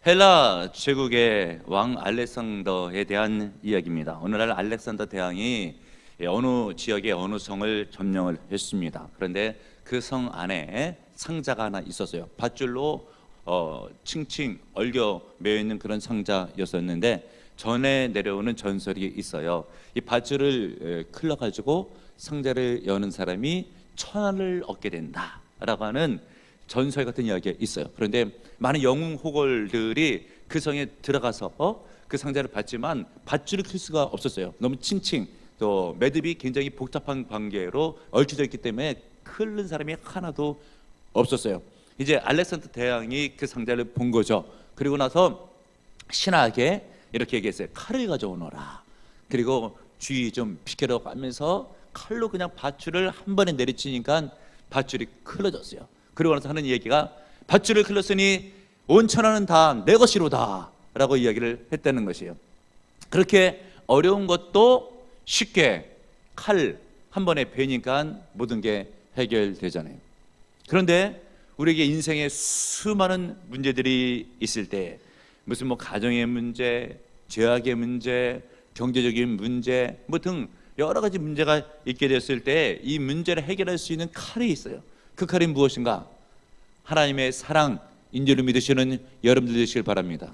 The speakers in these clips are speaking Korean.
헬라 제국의 왕 알렉산더에 대한 이야기입니다. 어느 날 알렉산더 대왕이 어느 지역의 어느 성을 점령을 했습니다. 그런데 그 성 안에 상자가 하나 있었어요. 밧줄로 칭칭 얽겨 매여 있는 그런 상자였었는데 전에 내려오는 전설이 있어요. 이 밧줄을 클러가지고 상자를 여는 사람이 천하를 얻게 된다라고 하는 전설 같은 이야기가 있어요. 그런데 많은 영웅 호걸들이 그 성에 들어가서 그 상자를 받지만 밧줄을 클 수가 없었어요. 너무 칭칭 또 매듭이 굉장히 복잡한 관계로 얽혀져 있기 때문에 클는 사람이 하나도 없었어요. 이제 알렉산더 대왕이 그 상자를 본 거죠. 그리고 나서 신하에게 이렇게 얘기했어요. 칼을 가져오너라. 그리고 주의 좀 비켜라고 하면서 칼로 그냥 밧줄을 한 번에 내리치니까 밧줄이 클어졌어요. 그리고 나서 하는 얘기가 밧줄을 클렀으니 온 천하는 다 내 것이로다 라고 이야기를 했다는 것이에요. 그렇게 어려운 것도 쉽게 칼 한 번에 베니까 모든 게 해결되잖아요. 그런데 우리에게 인생에 수많은 문제들이 있을 때 무슨 가정의 문제, 죄악의 문제, 경제적인 문제 등 여러 가지 문제가 있게 됐을 때 이 문제를 해결할 수 있는 칼이 있어요. 그 칼이 무엇인가? 하나님의 사랑, 인지를 믿으시는 여러분들 되시길 바랍니다.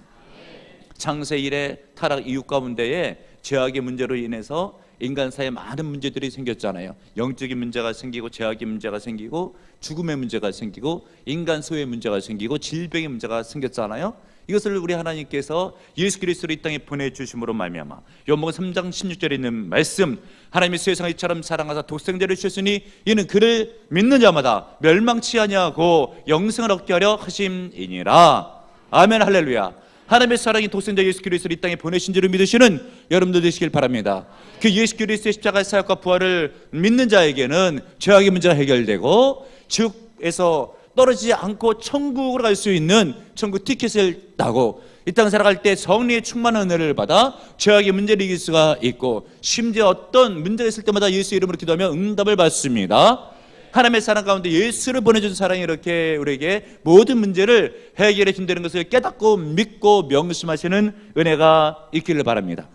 창세 이래 타락 이유 가운데에 죄악의 문제로 인해서 인간 사이에 많은 문제들이 생겼잖아요. 영적인 문제가 생기고 죄악의 문제가 생기고 죽음의 문제가 생기고 인간 소유의 문제가 생기고 질병의 문제가 생겼잖아요. 이것을 우리 하나님께서 예수 그리스도를 이 땅에 보내주심으로 말미암아 요한복음 3장 16절에 있는 말씀, 하나님이 세상을 이처럼 사랑하사 독생자를 주셨으니 이는 그를 믿는 자마다 멸망치 아니하고 영생을 얻게 하려 하심이니라. 아멘, 할렐루야. 하나님의 사랑이 독생자 예수 그리스도를 이 땅에 보내신 줄을 믿으시는 여러분들 되시길 바랍니다. 그 예수 그리스도의 십자가의 사역과 부활을 믿는 자에게는 죄악의 문제가 해결되고 지옥에서 떨어지지 않고 천국으로 갈 수 있는 천국 티켓을 따고 이 땅 살아갈 때 성리의 충만한 은혜를 받아 죄악의 문제를 이길 수가 있고 심지어 어떤 문제가 있을 때마다 예수 이름으로 기도하면 응답을 받습니다. 하나님의 사랑 가운데 예수를 보내준 사랑이 이렇게 우리에게 모든 문제를 해결해 준다는 것을 깨닫고 믿고 명심하시는 은혜가 있기를 바랍니다.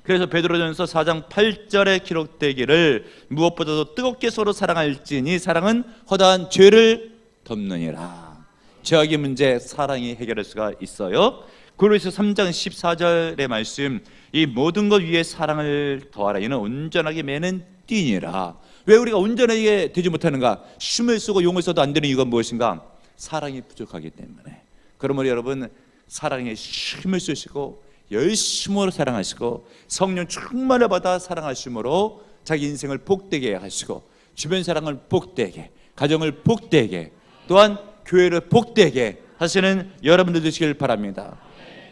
그래서 베드로전서 4장 8절에 기록되기를 무엇보다도 뜨겁게 서로 사랑할지니 사랑은 허다한 죄를 덮느니라. 죄악의 문제 사랑이 해결할 수가 있어요. 고린도서 3장 14절의 말씀, 이 모든 것 위에 사랑을 더하라. 이는 온전하게 매는 띠니라. 왜 우리가 온전하게 되지 못하는가? 힘을 쓰고 용을 써도 안 되는 이유가 무엇인가? 사랑이 부족하기 때문에. 그러므로 여러분 사랑에 힘을 쓰시고 열심으로 사랑하시고 성령 충만을 받아 사랑하심으로 자기 인생을 복되게 하시고 주변 사랑을 복되게, 가정을 복되게, 또한 교회를 복되게 하시는 여러분들 되시길 바랍니다.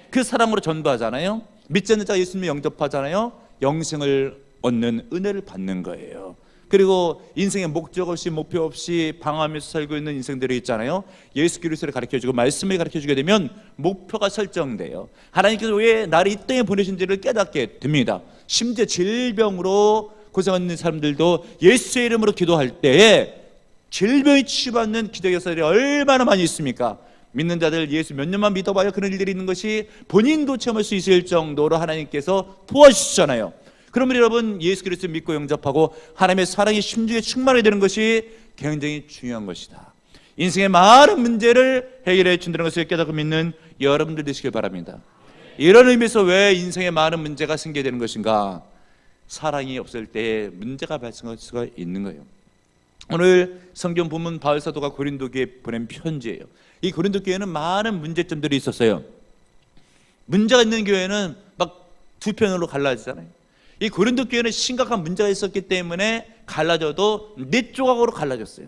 그 사랑으로 전도하잖아요. 믿지 않는 자가 예수님을 영접하잖아요. 영생을 얻는 은혜를 받는 거예요. 그리고 인생의 목적 없이 목표 없이 방황하면서 살고 있는 인생들이 있잖아요. 예수 그리스도를 가르쳐주고 말씀을 가르쳐주게 되면 목표가 설정돼요. 하나님께서 왜 나를 이 땅에 보내신지를 깨닫게 됩니다. 심지어 질병으로 고생하는 사람들도 예수의 이름으로 기도할 때에 질병이 치유받는 기적 역사들이 얼마나 많이 있습니까? 믿는 자들 예수 몇 년만 믿어봐야 그런 일들이 있는 것이 본인도 체험할 수 있을 정도로 하나님께서 도와주시잖아요. 그러면 여러분 예수 그리스도 믿고 영접하고 하나님의 사랑이 심중에 충만하게 되는 것이 굉장히 중요한 것이다. 인생의 많은 문제를 해결해 준다는 것을 깨닫고 믿는 여러분들 되시길 바랍니다. 이런 의미에서 왜 인생에 많은 문제가 생기게 되는 것인가? 사랑이 없을 때 문제가 발생할 수가 있는 거예요. 오늘 성경 본문 바울 사도가 고린도 교회에 보낸 편지예요. 이 고린도 교회는 많은 문제점들이 있었어요. 문제가 있는 교회는 막 두 편으로 갈라지잖아요. 이 고린도 교회는 심각한 문제가 있었기 때문에 갈라져도 네 조각으로 갈라졌어요.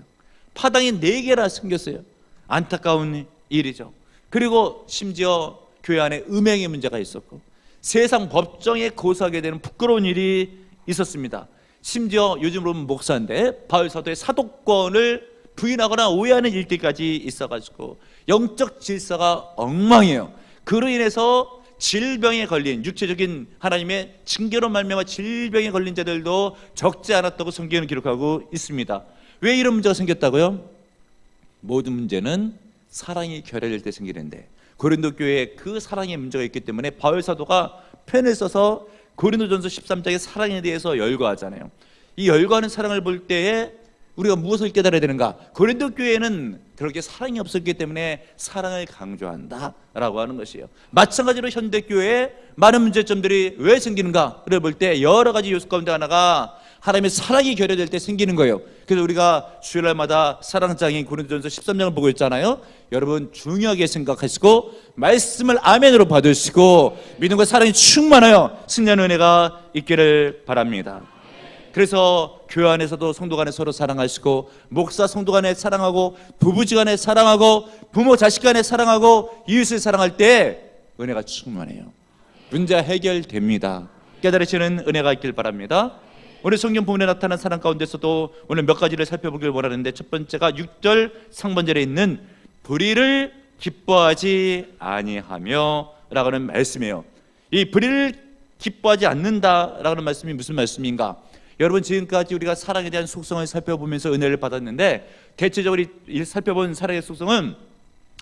파당이 4개나 생겼어요. 안타까운 일이죠. 그리고 심지어 교회 안에 음행의 문제가 있었고 세상 법정에 고소하게 되는 부끄러운 일이 있었습니다. 심지어 요즘으로 보면 목사인데 바울 사도의 사도권을 부인하거나 오해하는 일들까지 있어가지고 영적 질서가 엉망이에요. 그로 인해서 질병에 걸린, 육체적인 하나님의 징계로 말미암아 질병에 걸린 자들도 적지 않았다고 성경은 기록하고 있습니다. 왜 이런 문제가 생겼다고요? 모든 문제는 사랑이 결여될 때 생기는데, 고린도 교회에 그 사랑의 문제가 있기 때문에 바울 사도가 편을 써서 고린도전서 13장의 사랑에 대해서 열거하잖아요. 이 열거하는 사랑을 볼 때에 우리가 무엇을 깨달아야 되는가? 고린도 교회에는 그렇게 사랑이 없었기 때문에 사랑을 강조한다라고 하는 것이에요. 마찬가지로 현대 교회에 많은 문제점들이 왜 생기는가를 볼 때 여러 가지 요소 가운데 하나가 하나님의 사랑이 결여될 때 생기는 거예요. 그래서 우리가 주일날마다 사랑장인 고린도전서 13장을 보고 있잖아요. 여러분 중요하게 생각하시고 말씀을 아멘으로 받으시고 믿음과 사랑이 충만하여 승리하는 은혜가 있기를 바랍니다. 그래서 교회 안에서도 성도 간에 서로 사랑하시고, 목사 성도 간에 사랑하고, 부부지간에 사랑하고, 부모 자식 간에 사랑하고, 이웃을 사랑할 때 은혜가 충만해요. 문제 해결됩니다. 깨달으시는 은혜가 있길 바랍니다. 오늘 성경 부분에 나타난 사랑 가운데서도 오늘 몇 가지를 살펴보길 원하는데, 첫 번째가 6절 상반절에 있는 불의를 기뻐하지 아니하며 라고 하는 말씀이에요. 이 불의를 기뻐하지 않는다라고 하는 말씀이 무슨 말씀인가? 여러분, 지금까지 우리가 사랑에 대한 속성을 살펴보면서 은혜를 받았는데, 대체적으로 살펴본 사랑의 속성은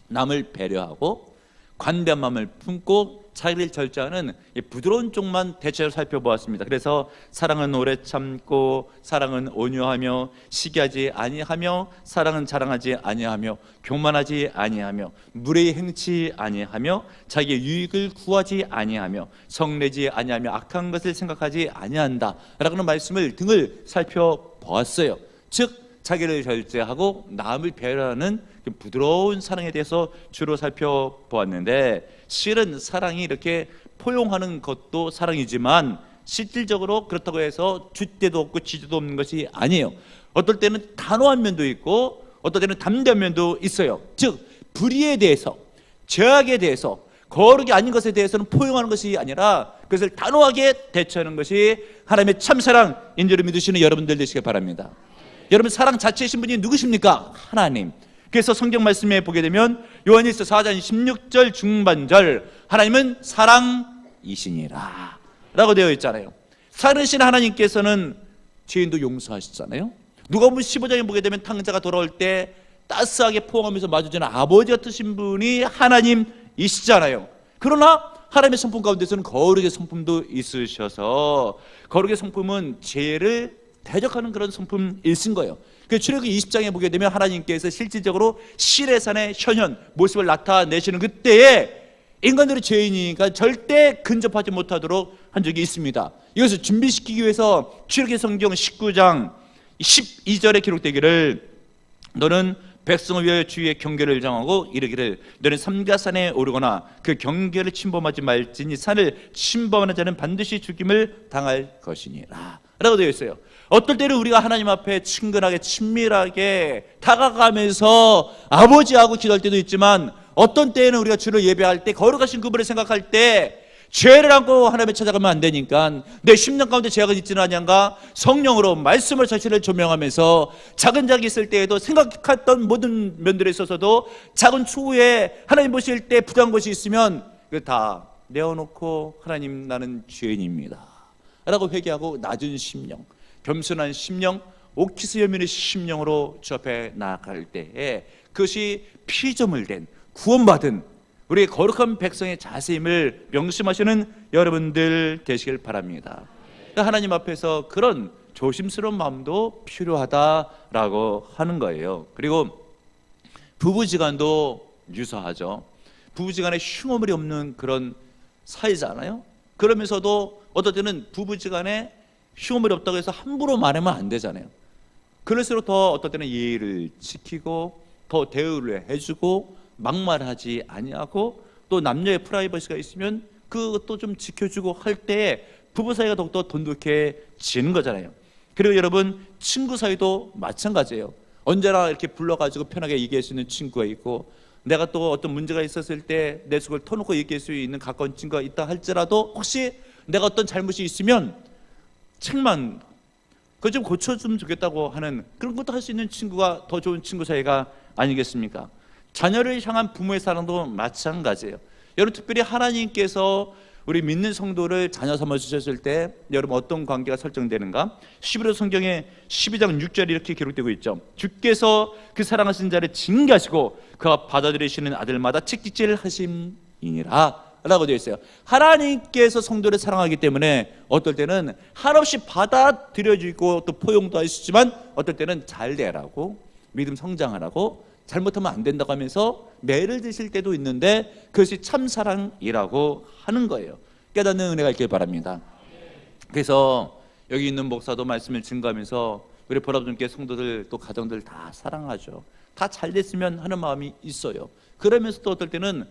남을 배려하고 관대한 마음을 품고 자기를 절제하는 부드러운 쪽만 대체로 살펴보았습니다. 그래서 사랑은 오래 참고, 사랑은 온유하며, 시기하지 아니하며, 사랑은 자랑하지 아니하며, 교만하지 아니하며, 무례히 행치 아니하며, 자기의 유익을 구하지 아니하며, 성내지 아니하며, 악한 것을 생각하지 아니한다 라고 하는 말씀을 등을 살펴보았어요. 즉 자기를 절제하고 남을 배려하는 부드러운 사랑에 대해서 주로 살펴보았는데, 실은 사랑이 이렇게 포용하는 것도 사랑이지만 실질적으로 그렇다고 해서 줏대도 없고 지지도 없는 것이 아니에요. 어떨 때는 단호한 면도 있고 어떨 때는 담대한 면도 있어요. 즉 불의에 대해서, 죄악에 대해서, 거룩이 아닌 것에 대해서는 포용하는 것이 아니라 그것을 단호하게 대처하는 것이 하나님의 참사랑인 줄 믿으시는 여러분들 되시길 바랍니다. 여러분, 사랑 자체이신 분이 누구십니까? 하나님. 그래서 성경 말씀에 보게 되면 요한일서 4장 16절 중반절, 하나님은 사랑이시니라 라고 되어 있잖아요. 사랑이신 하나님께서는 죄인도 용서하시잖아요. 누가복음 15장에 보게 되면 탕자가 돌아올 때 따스하게 포옹하면서 맞아주는 아버지 같으신 분이 하나님이시잖아요. 그러나 하나님의 성품 가운데서는 거룩의 성품도 있으셔서, 거룩의 성품은 죄를 대적하는 그런 성품일신 거예요. 그 출애굽기 20장에 보게 되면 하나님께서 실질적으로 시내산의 현현 모습을 나타내시는 그때에 인간들이 죄인이니까 절대 근접하지 못하도록 한 적이 있습니다. 이것을 준비시키기 위해서 출애굽기 성경 19장 12절에 기록되기를, 너는 백성을 위하여 주의 경계를 정하고 이르기를, 너는 삼가산에 오르거나 그 경계를 침범하지 말지니 산을 침범하는 자는 반드시 죽임을 당할 것이니라 라고 되어 있어요. 어떨 때는 우리가 하나님 앞에 친근하게 친밀하게 다가가면서 아버지하고 기도할 때도 있지만, 어떤 때에는 우리가 주를 예배할 때 거룩하신 그분을 생각할 때 죄를 안고 하나님을 찾아가면 안 되니까 내 심령 가운데 죄악은 있지는 아니한가, 성령으로 말씀을 자신을 조명하면서 작은 작이 있을 때에도 생각했던 모든 면들에 있어서도 작은 추후에 하나님 보실 때 부당한 것이 있으면 그거 다 내어놓고, 하나님 나는 죄인입니다 라고 회개하고 낮은 심령, 겸손한 심령, 옥히스 여민의 심령으로 주 앞에 나아갈 때에 그것이 피조물 된 구원받은 우리의 거룩한 백성의 자세임을 명심하시는 여러분들 되시길 바랍니다. 하나님 앞에서 그런 조심스러운 마음도 필요하다라고 하는 거예요. 그리고 부부지간도 유사하죠. 부부지간에 흉어물이 없는 그런 사이잖아요. 그러면서도 어떨 때는 부부지간에 흉어물이 없다고 해서 함부로 말하면 안 되잖아요. 그럴수록 더 어떨 때는 예의를 지키고 더 대우를 해주고 막말하지 아니하고, 또 남녀의 프라이버시가 있으면 그것도 좀 지켜주고 할 때에 부부 사이가 더욱더 돈독해지는 거잖아요. 그리고 여러분, 친구 사이도 마찬가지예요. 언제나 이렇게 불러가지고 편하게 얘기할 수 있는 친구가 있고, 내가 또 어떤 문제가 있었을 때 내 속을 터놓고 얘기할 수 있는 가까운 친구가 있다 할지라도 혹시 내가 어떤 잘못이 있으면 책만 그거 좀 고쳐주면 좋겠다고 하는 그런 것도 할 수 있는 친구가 더 좋은 친구 사이가 아니겠습니까? 자녀를 향한 부모의 사랑도 마찬가지예요. 여러분, 특별히 하나님께서 우리 믿는 성도를 자녀 삼아 주셨을 때 여러분 어떤 관계가 설정되는가? 히브리 성경에 12장 6절에 이렇게 기록되고 있죠. 주께서 그 사랑하신 자를 징계하시고 그가 받아들이시는 아들마다 책찍질 하심이니라 라고 되어 있어요. 하나님께서 성도를 사랑하기 때문에 어떨 때는 한없이 받아들여지고 또 포용도 하시지만 어떨 때는 잘 되라고, 믿음 성장하라고, 잘못하면 안 된다고 하면서 매를 드실 때도 있는데 그것이 참 사랑이라고 하는 거예요. 깨닫는 은혜가 있길 바랍니다. 그래서 여기 있는 목사도 말씀을 증거하면서 우리 보라분께 성도들 또 가정들 다 사랑하죠. 다 잘 됐으면 하는 마음이 있어요. 그러면서 또 어떨 때는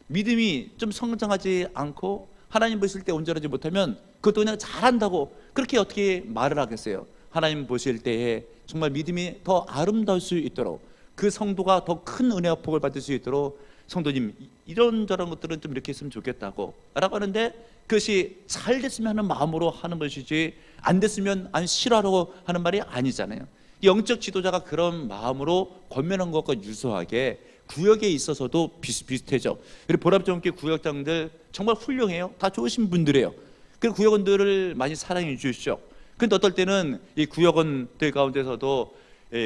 믿음이 좀 성장하지 않고 하나님 보실 때 온전하지 못하면 그것도 그냥 잘한다고 그렇게 어떻게 말을 하겠어요. 하나님 보실 때에 정말 믿음이 더 아름다울 수 있도록, 그 성도가 더 큰 은혜와 복을 받을 수 있도록 성도님 이런저런 것들은 좀 이렇게 했으면 좋겠다고 라고 하는데 그것이 잘 됐으면 하는 마음으로 하는 것이지 안 됐으면 안 싫어하라고 하는 말이 아니잖아요. 영적 지도자가 그런 마음으로 권면한 것과 유사하게 구역에 있어서도 비슷비슷해져. 그리고 보람전교회 구역장들 정말 훌륭해요. 다 좋으신 분들이에요. 그리고 구역원들을 많이 사랑해 주시죠. 근데 어떨 때는 이 구역원들 가운데서도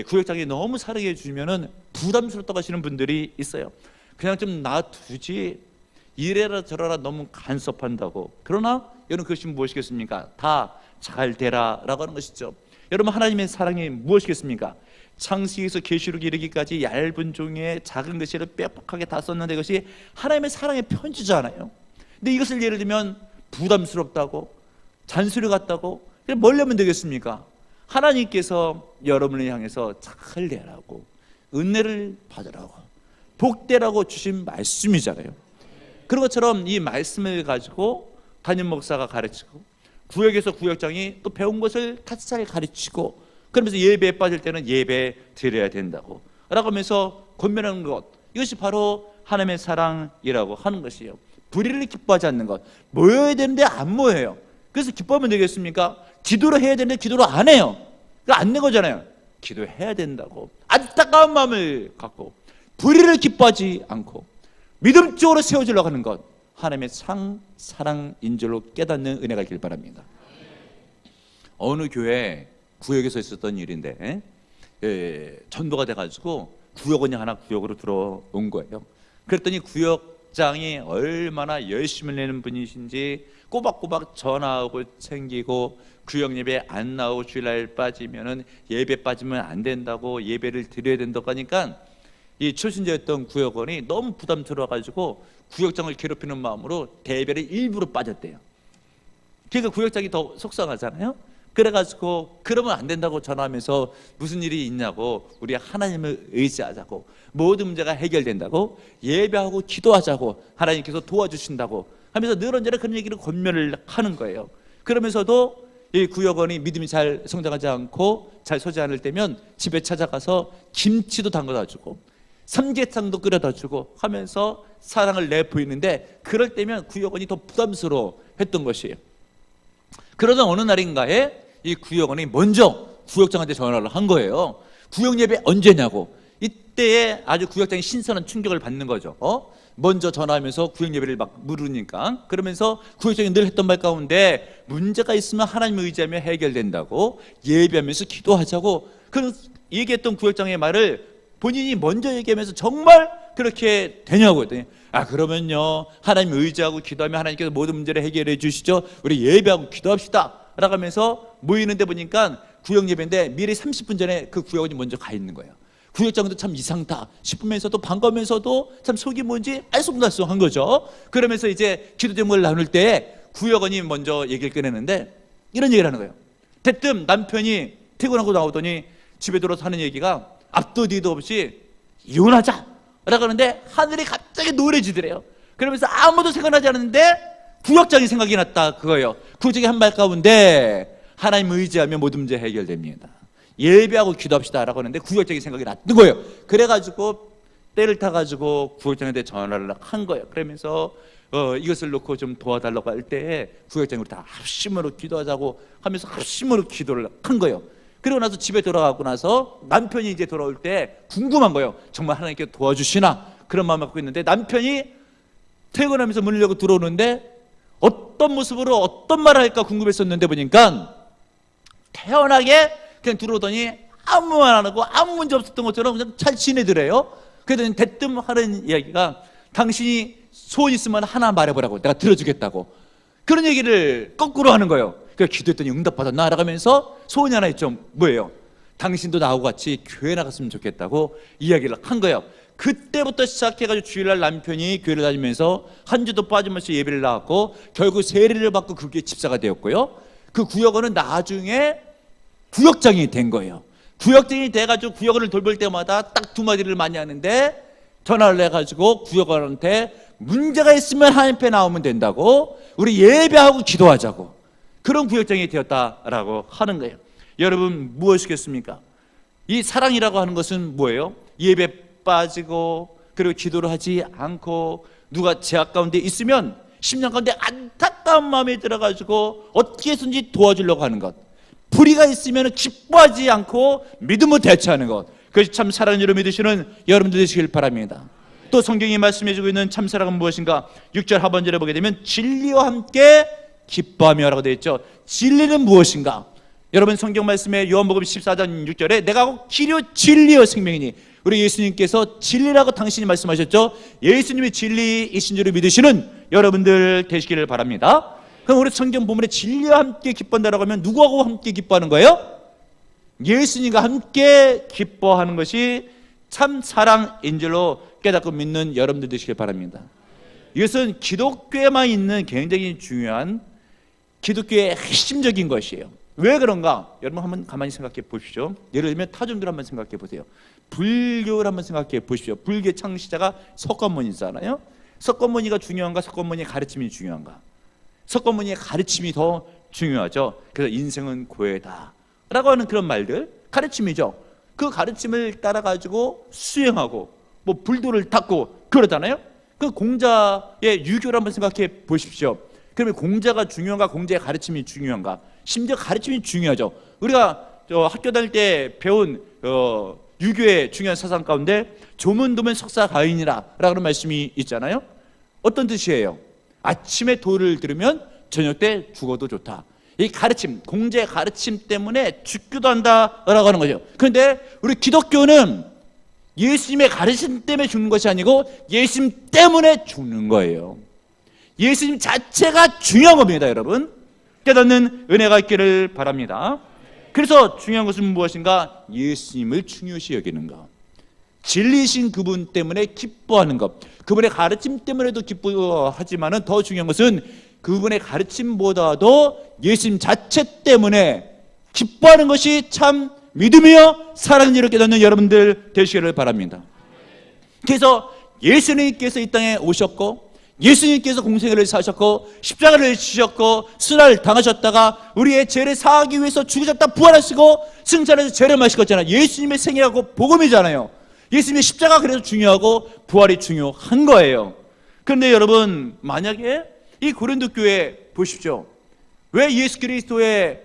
구역장이 너무 사랑해 주시면은 부담스럽다고 하시는 분들이 있어요. 그냥 좀 놔두지, 이래라 저래라 너무 간섭한다고. 그러나 여러분 그것이 무엇이겠습니까? 다 잘 되라 라고 하는 것이죠. 여러분 하나님의 사랑이 무엇이겠습니까? 창세기에서 계시록 이르기까지 얇은 종이에 작은 글씨를 빽빽하게 다 썼는데 이것이 하나님의 사랑의 편지잖아요. 근데 이것을 예를 들면 부담스럽다고, 잔소리 같다고 뭘 내면 되겠습니까? 하나님께서 여러분을 향해서 잘 되라고, 은혜를 받으라고, 복되라고 주신 말씀이잖아요. 그런 것처럼 이 말씀을 가지고 담임 목사가 가르치고 구역에서 구역장이 또 배운 것을 같이 잘 가르치고 그러면서 예배에 빠질 때는 예배 드려야 된다고 라고 하면서 권면하는 것, 이것이 바로 하나님의 사랑이라고 하는 것이에요. 불의를 기뻐하지 않는 것. 모여야 되는데 안 모여요. 그래서 기뻐하면 되겠습니까? 기도를 해야 되는데 기도를 안 해요. 그러니까 안 된 거잖아요. 기도해야 된다고 안타까운 마음을 갖고 불의를 기뻐하지 않고 믿음적으로 세워지려고 하는 것, 하나님의 사랑인 줄로 깨닫는 은혜가 있길 바랍니다. 어느 교회 구역에서 있었던 일인데 전도가 돼가지고 구역원이 하나 구역으로 들어온 거예요. 그랬더니 구역장이 얼마나 열심을 내는 분이신지 꼬박꼬박 전화하고 챙기고 구역 예배 안 나오고 주일날 빠지면은 예배 빠지면 안 된다고, 예배를 드려야 된다고 하니까 이 초신자였던 구역원이 너무 부담스러워가지고 구역장을 괴롭히는 마음으로 대회를 일부러 빠졌대요. 그러니까 구역장이 더 속상하잖아요. 그래가지고 그러면 안 된다고 전화하면서 무슨 일이 있냐고, 우리 하나님을 의지하자고, 모든 문제가 해결된다고, 예배하고 기도하자고, 하나님께서 도와주신다고 하면서 늘 언제나 그런 얘기를 권면을 하는 거예요. 그러면서도 이 구역원이 믿음이 잘 성장하지 않고 잘 서지 않을 때면 집에 찾아가서 김치도 담가다 주고 삼계탕도 끓여다 주고 하면서 사랑을 내보이는데, 그럴 때면 구역원이 더 부담스러워 했던 것이에요. 그러던 어느 날인가에 이 구역원이 먼저 구역장한테 전화를 한 거예요. 구역 예배 언제냐고. 이때에 아주 구역장이 신선한 충격을 받는 거죠. 먼저 전화하면서 구역 예배를 막 물으니까, 그러면서 구역장이 늘 했던 말 가운데 문제가 있으면 하나님을 의지하며 해결된다고, 예배하면서 기도하자고 그런 얘기했던 구역장의 말을 본인이 먼저 얘기하면서 정말 그렇게 되냐고 했더니, 그러면요 하나님 의지하고 기도하면 하나님께서 모든 문제를 해결해 주시죠, 우리 예배하고 기도합시다 라고 하면서 모이는데 보니까 구역 예배인데 미리 30분 전에 그 구역원이 먼저 가 있는 거예요. 구역장도 참 이상하다 싶으면서도 반가우면서도 참 속이 뭔지 알쏭달쏭한 거죠. 그러면서 이제 기도 제목을 나눌 때 구역원이 먼저 얘기를 꺼내는데 이런 얘기를 하는 거예요. 대뜸 남편이 퇴근하고 나오더니 집에 들어서 하는 얘기가 앞도 뒤도 없이 이혼하자 라고 하는데 하늘이 갑자기 노래지더래요. 그러면서 아무도 생각나지 않았는데 구역장이 생각이 났다 그거예요. 구역장이 한 말 가운데 하나님 의지하면 모든 문제 해결됩니다, 예배하고 기도합시다 라고 하는데 구역장이 생각이 났던 거예요. 그래가지고 때를 타가지고 구역장한테 전화를 한 거예요. 그러면서 이것을 놓고 좀 도와달라고 할 때 구역장이 우리 다 합심으로 기도하자고 하면서 합심으로 기도를 한 거예요. 그리고 나서 집에 돌아가고 나서 남편이 이제 돌아올 때 궁금한 거예요. 정말 하나님께 도와주시나 그런 마음을 갖고 있는데, 남편이 퇴근하면서 문을 열고 들어오는데 어떤 모습으로 어떤 말을 할까 궁금했었는데 보니까 태연하게 그냥 들어오더니 아무 말 안 하고 아무 문제 없었던 것처럼 그냥 잘 지내더래요. 그래서 대뜸 하는 이야기가 당신이 소원 있으면 하나 말해보라고, 내가 들어주겠다고. 그런 얘기를 거꾸로 하는 거예요. 그래서 기도했더니 응답받았나 알아가면서 소원이 하나 있죠. 뭐예요? 당신도 나하고 같이 교회 나갔으면 좋겠다고 이야기를 한 거예요. 그때부터 시작해가지고 주일날 남편이 교회를 다니면서 한 주도 빠짐없이 예배를 나왔고 결국 세례를 받고 그 교회 집사가 되었고요. 그 구역원은 나중에 구역장이 된 거예요. 구역장이 돼가지고 구역원을 돌볼 때마다 딱 두 마디를 많이 하는데, 전화를 해가지고 구역원한테 문제가 있으면 한입에 나오면 된다고, 우리 예배하고 기도하자고, 그런 구역장이 되었다라고 하는 거예요. 여러분, 무엇이겠습니까? 이 사랑이라고 하는 것은 뭐예요? 예배 빠지고 그리고 기도를 하지 않고 누가 제약 가운데 있으면 심령 가운데 안타까운 마음이 들어가지고 어떻게 해서든지 도와주려고 하는 것, 불의가 있으면 기뻐하지 않고 믿음으로 대처하는 것, 그것이 참 사랑으로 믿으시는 여러분들 되시길 바랍니다. 또 성경이 말씀해주고 있는 참사랑은 무엇인가? 6절 하반절에 보게 되면 진리와 함께 기뻐하며 라고 되어 있죠. 진리는 무엇인가? 여러분, 성경 말씀에 요한복음 14장 6절에 내가 길이요 진리요 생명이니, 우리 예수님께서 진리라고 당신이 말씀하셨죠. 예수님이 진리이신 줄을 믿으시는 여러분들 되시기를 바랍니다. 그럼 우리 성경 본문에 진리와 함께 기뻐한다라고 하면 누구하고 함께 기뻐하는 거예요? 예수님과 함께 기뻐하는 것이 참 사랑인 줄로 깨닫고 믿는 여러분들 되시길 바랍니다. 이것은 기독교에만 있는 굉장히 중요한 기독교의 핵심적인 것이에요. 왜 그런가? 여러분 한번 가만히 생각해 보십시오. 예를 들면 타종교를 한번 생각해 보세요. 불교를 한번 생각해 보십시오. 불교의 창시자가 석가모니잖아요. 석가모니가 중요한가? 석가모니의 가르침이 중요한가? 석가모니의 가르침이 더 중요하죠. 그래서 인생은 고해다 라고 하는 그런 말들, 가르침이죠. 그 가르침을 따라가지고 수행하고 뭐 불도를 닦고 그러잖아요. 그 공자의 유교를 한번 생각해 보십시오. 그러면 공자가 중요한가? 공자의 가르침이 중요한가? 심지어 가르침이 중요하죠. 우리가 학교 다닐 때 배운 유교의 중요한 사상 가운데 조문도면 석사가인이라 라는 말씀이 있잖아요. 어떤 뜻이에요? 아침에 도를 들으면 저녁 때 죽어도 좋다. 이 가르침, 공자의 가르침 때문에 죽기도 한다라고 하는 거죠. 그런데 우리 기독교는 예수님의 가르침 때문에 죽는 것이 아니고 예수님 때문에 죽는 거예요. 예수님 자체가 중요한 겁니다, 여러분. 깨닫는 은혜가 있기를 바랍니다. 그래서 중요한 것은 무엇인가? 예수님을 중요시 여기는가, 진리이신 그분 때문에 기뻐하는 것, 그분의 가르침 때문에도 기뻐하지만 더 중요한 것은 그분의 가르침보다도 예수님 자체 때문에 기뻐하는 것이 참 믿음이요 사랑으로 깨닫는 여러분들 되시기를 바랍니다. 그래서 예수님께서 이 땅에 오셨고, 예수님께서 공생애를 사셨고 십자가를 지셨고 수날 당하셨다가 우리의 죄를 사하기 위해서 죽으셨다 부활하시고 승천해서 죄를 마시셨잖아요. 예수님의 생애하고 복음이잖아요. 예수님의 십자가 그래서 중요하고 부활이 중요한 거예요. 그런데 여러분, 만약에 이 고린도 교회 보십시오. 왜 예수 그리스도에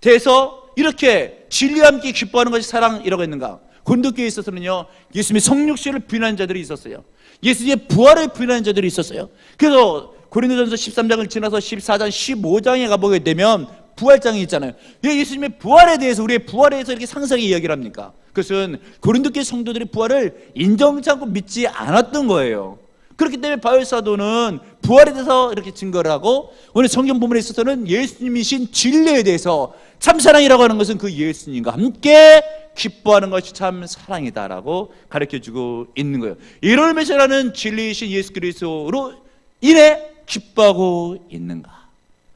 대해서 이렇게 진리와 함께 기뻐하는 것이 사랑이라고 했는가? 고린도 교회에 있어서는요, 예수님의 성육신을 부인하는 자들이 있었어요. 예수님의 부활을 부인하는 자들이 있었어요. 그래서 고린도전서 13장을 지나서 14장, 15장에 가보게 되면 부활장이 있잖아요. 왜 예수님의 부활에 대해서, 우리의 부활에 대해서 이렇게 상세하게 이야기를 합니까? 그것은 고린도 교회 성도들이 부활을 인정치 않고 믿지 않았던 거예요. 그렇기 때문에 바울 사도는 부활에 대해서 이렇게 증거를 하고, 오늘 성경 본문에 있어서는 예수님이신 진리에 대해서 참 사랑이라고 하는 것은 그 예수님과 함께 기뻐하는 것이 참 사랑이다라고 가르쳐주고 있는 거예요. 이를 메시라는 진리이신 예수 그리스도로 인해 기뻐하고 있는가?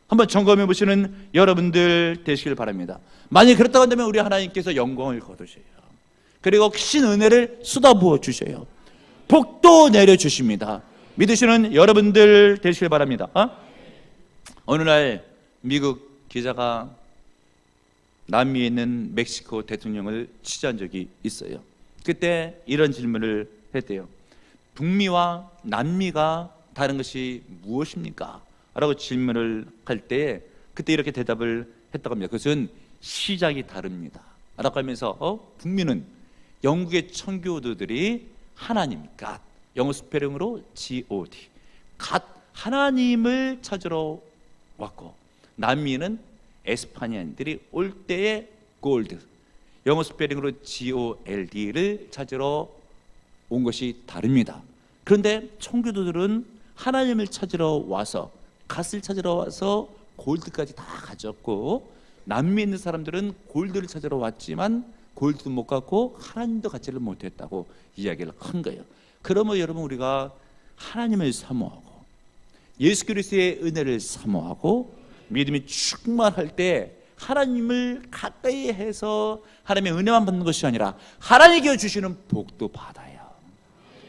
한번 점검해 보시는 여러분들 되시길 바랍니다. 만약 그렇다고 한다면 우리 하나님께서 영광을 거두셔요. 그리고 크신 은혜를 쏟아부어 주셔요. 복도 내려주십니다. 믿으시는 여러분들 되시길 바랍니다. 어느 날 미국 기자가 남미에 있는 멕시코 대통령을 취재한 적이 있어요. 그때 이런 질문을 했대요. 북미와 남미가 다른 것이 무엇입니까? 라고 질문을 할 때 그때 이렇게 대답을 했다고 합니다. 그것은 시작이 다릅니다 라고 하면서 북미는 영국의 천교도들이 하나님, God, 영어 스페링으로 God, 하나님을 찾으러 왔고, 남미는 에스파니안들이 올 때의 골드, 영어 스페링으로 GOLD를 찾으러 온 것이 다릅니다. 그런데 청교도들은 하나님을 찾으러 와서, 갓을 찾으러 와서 골드까지 다 가졌고, 남미에 있는 사람들은 골드를 찾으러 왔지만 골드도 못 갖고 하나님도 갖지를 못했다고 이야기를 한 거예요. 그러면 여러분, 우리가 하나님을 사모하고 예수 그리스도의 은혜를 사모하고 믿음이 충만할 때 하나님을 가까이 해서 하나님의 은혜만 받는 것이 아니라 하나님께 주시는 복도 받아요.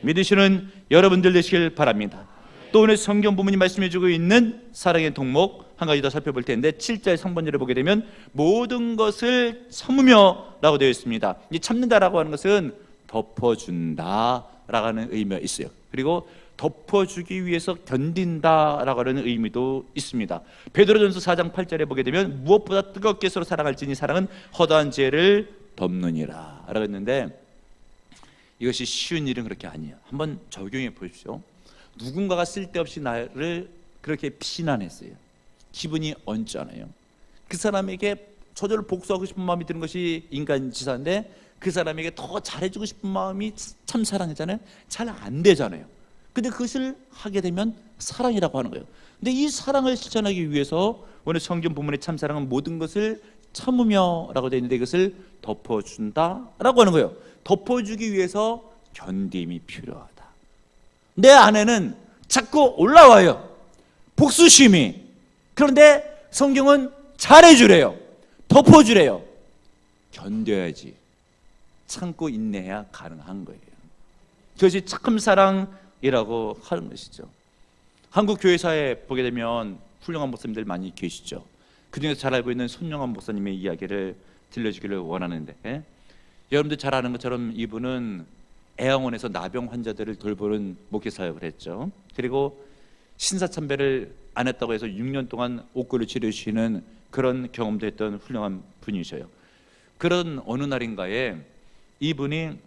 믿으시는 여러분들 되시길 바랍니다. 또 오늘 성경 부모님 말씀해 주고 있는 사랑의 동목 한 가지 더 살펴볼 텐데, 7절 상반절에 보게 되면 모든 것을 참으며 라고 되어 있습니다. 이 참는다라고 하는 것은 덮어준다 라고 하는 의미가 있어요. 그리고 덮어주기 위해서 견딘다라고 하는 의미도 있습니다. 베드로전서 4장 8절에 보게 되면 무엇보다 뜨겁게 서로 사랑할지니 사랑은 허다한 죄를 덮느니라 라고 했는데, 이것이 쉬운 일은 그렇게 아니에요. 한번 적용해 보십시오. 누군가가 쓸데없이 나를 그렇게 비난했어요. 기분이 언짢아요. 그 사람에게 저절로 복수하고 싶은 마음이 드는 것이 인간지사인데, 그 사람에게 더 잘해주고 싶은 마음이 참 사랑이잖아요. 잘 안 되잖아요. 근데 그것을 하게 되면 사랑이라고 하는 거예요. 근데 이 사랑을 실천하기 위해서 오늘 성경 본문의 참사랑은 모든 것을 참으며 라고 되어 있는데, 이것을 덮어준다 라고 하는 거예요. 덮어주기 위해서 견딤이 필요하다. 내 안에는 자꾸 올라와요, 복수심이. 그런데 성경은 잘해주래요, 덮어주래요. 견뎌야지, 참고 인내해야 가능한 거예요. 그것이 참 사랑이라고 하는 것이죠. 한국 교회사에 보게 되면 훌륭한 목사님들 많이 계시죠. 그중에서 잘 알고 있는 손영환 목사님의 이야기를 들려주기를 원하는데, 여러분들 잘 아는 것처럼 이분은 애양원에서 나병 환자들을 돌보는 목회 사역을 했죠. 그리고 신사참배를 안 했다고 해서 6년 동안 옥고를 치르시는 그런 경험도 했던 훌륭한 분이셔요. 그런 어느 날인가에 이분이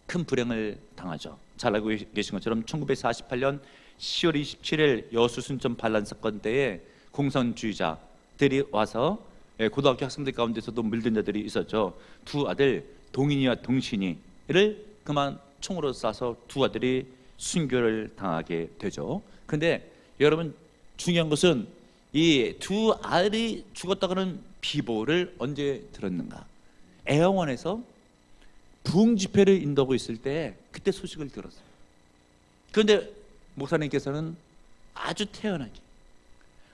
큰 불행을 당하죠. 잘 알고 계신 것처럼 1948년 10월 27일 여수 순천 반란 사건 때에 공산주의자들이 와서 고등학교 학생들 가운데서도 물든 자들이 있었죠. 두 아들 동인이와 동신이를 그만 총으로 쏴서 두 아들이 순교를 당하게 되죠. 그런데 여러분, 중요한 것은 이 두 아들이 죽었다고는 비보를 언제 들었는가? 애영원에서 부흥 집회를 인도하고 있을 때 그때 소식을 들었어요. 그런데 목사님께서는 아주 태연하게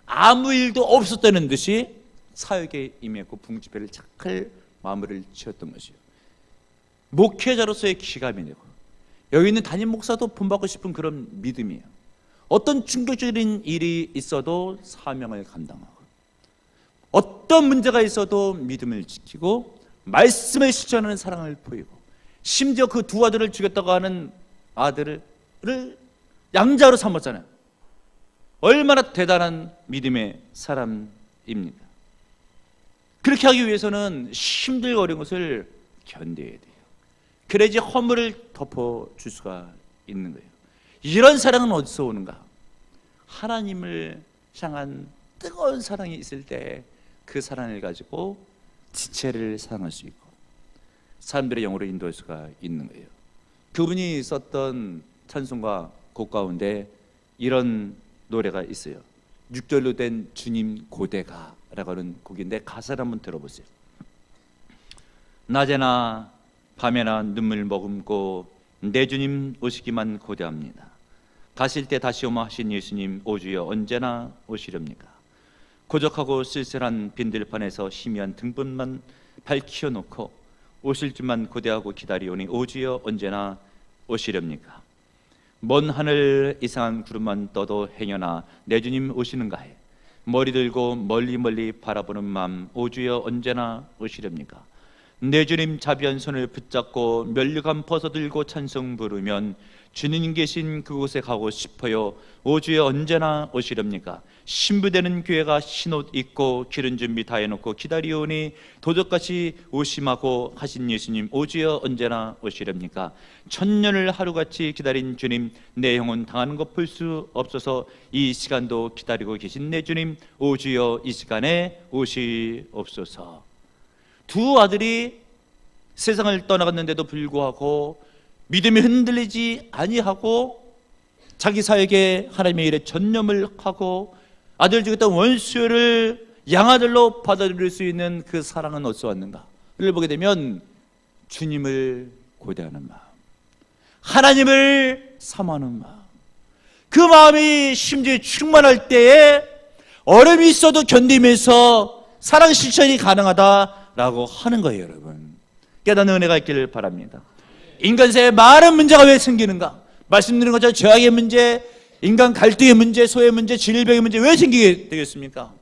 아무 일도 없었다는 듯이 사역에 임했고 부흥 집회를 잘 마무리를 지었던 것이에요. 목회자로서의 기감이 되고, 여기 있는 담임 목사도 본받고 싶은 그런 믿음이에요. 어떤 충격적인 일이 있어도 사명을 감당하고, 어떤 문제가 있어도 믿음을 지키고 말씀을 실천하는 사랑을 보이고, 심지어 그 두 아들을 죽였다고 하는 아들을 양자로 삼았잖아요. 얼마나 대단한 믿음의 사람입니까? 그렇게 하기 위해서는 힘들고 어려운 것을 견뎌야 돼요. 그래야지 허물을 덮어줄 수가 있는 거예요. 이런 사랑은 어디서 오는가? 하나님을 향한 뜨거운 사랑이 있을 때 그 사랑을 가지고 지체를 사랑할 수 있고 사람들의 영으로 인도할 수가 있는 거예요. 그분이 썼던 찬송가 곡 가운데 이런 노래가 있어요. 6절로 된 주님 고대가라고 하는 곡인데, 가사를 한번 들어보세요. 낮에나 밤에나 눈물 머금고 내 주님 오시기만 고대합니다. 가실 때 다시 오마 하신 예수님 오주여 언제나 오시렵니까? 고적하고 쓸쓸한 빈들판에서 희미한 등불만 밝혀 놓고 오실 줄만 고대하고 기다리오니 오주여 언제나 오시렵니까? 먼 하늘 이상한 구름만 떠도 행여나 내 주님 오시는가 해 머리 들고 멀리 멀리 바라보는 맘 오주여 언제나 오시렵니까? 내 주님 자비한 손을 붙잡고 면류관 벗어들고 찬송 부르면 주님 계신 그곳에 가고 싶어요. 오 주여 언제나 오시렵니까? 신부되는 교회가 흰옷 입고 기름 준비 다 해놓고 기다리오니 도적같이 오심하고 하신 예수님, 오 주여 언제나 오시렵니까? 천년을 하루같이 기다린 주님, 내 영혼 당하는 것 볼 수 없어서 이 시간도 기다리고 계신 내 주님, 오 주여 이 시간에 오시옵소서. 두 아들이 세상을 떠나갔는데도 불구하고 믿음이 흔들리지 아니하고 자기 사역에 하나님의 일에 전념을 하고 아들 죽였던 원수를 양아들로 받아들일 수 있는 그 사랑은 어디서 왔는가를 보게 되면 주님을 고대하는 마음, 하나님을 사모하는 마음, 그 마음이 심지어 충만할 때에 어려움이 있어도 견디면서 사랑 실천이 가능하다라고 하는 거예요. 여러분, 깨닫는 은혜가 있기를 바랍니다. 인간사에 많은 문제가 왜 생기는가? 말씀드린 것처럼 죄악의 문제, 인간 갈등의 문제, 소외의 문제, 질병의 문제 왜 생기게 되겠습니까?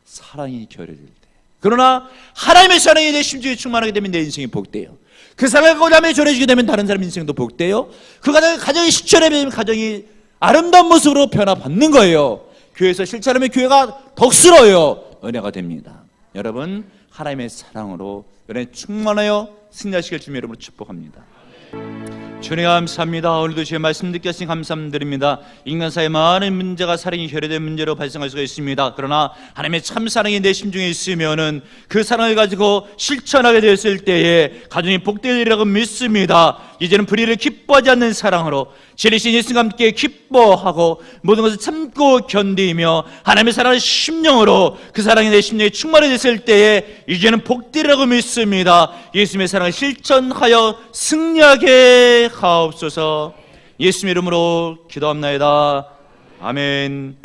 사랑이 결여될 때. 그러나 하나님의 사랑이 내 심지에 충만하게 되면 내 인생이 복돼요. 그 사랑을 거듭하며 전해주게 되면 다른 사람 인생도 복돼요. 그 가정이 실천하게 되면 가정이 아름다운 모습으로 변화받는 거예요. 교회에서 실천하면 교회가 덕스러워요. 은혜가 됩니다. 여러분, 하나님의 사랑으로 은혜 충만하여 승리하시길 주님 이름으로 축복합니다. 주님 감사합니다. 오늘도 주의 말씀 듣게 하신 감사드립니다. 인간사의 많은 문제가 사랑이 결여된 문제로 발생할 수가 있습니다. 그러나 하나님의 참 사랑이 내 심중에 있으면은 그 사랑을 가지고 실천하게 됐을 때에 가정이 복되리라고 믿습니다. 이제는 불의를 기뻐하지 않는 사랑으로 진리신 예수님과 함께 기뻐하고 모든 것을 참고 견디며 하나님의 사랑을 심령으로 그 사랑이 내 심령에 충만해졌을 때에 이제는 복되리라고 믿습니다. 예수님의 사랑을 실천하여 승리하게 하옵소서. 예수님 이름으로 기도합나이다. 아멘.